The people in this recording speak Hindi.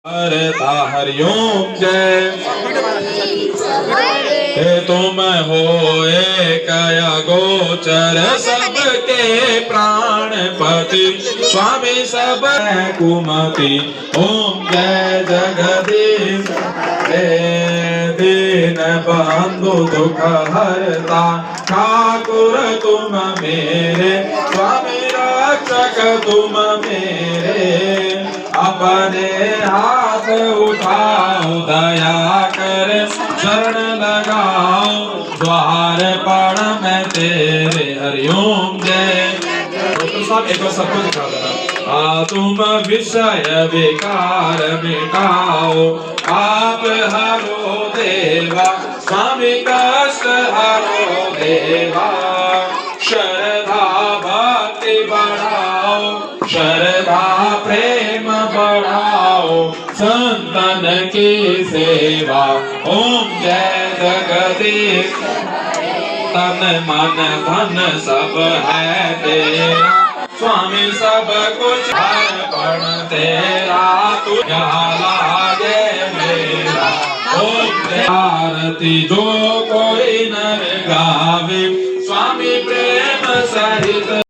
हरता हरिओम जय। हे तुम हो कया गोचर सबके प्राणपति स्वामी सब कुमति। ओम जय जगदीश हे दीन बंधु दुख हरता ठाकुर तुम मेरे स्वामी रक्षक तुम मेरे। अपने हाथ उठाओ दया कर शरण लगाओ द्वार पर मैं तेरे हरिओम जय। डॉक्टर साहब एक बार सबको दिखा देना। तुम विषय विकार मिटाओ आप हरो देवा स्वामी कष्ट हरो देवा। श्रद्धा भक्ति बढ़ाओ श्रद्धा प्रेम बढ़ाओ संतन की सेवा। ओम जय जगदीश तन मन धन सब है तेरा स्वामी सब कुछ अर्पण तेरा तू लागे मेरा। ओम जय आरती जो कोई नर गावे स्वामी प्रेम सहित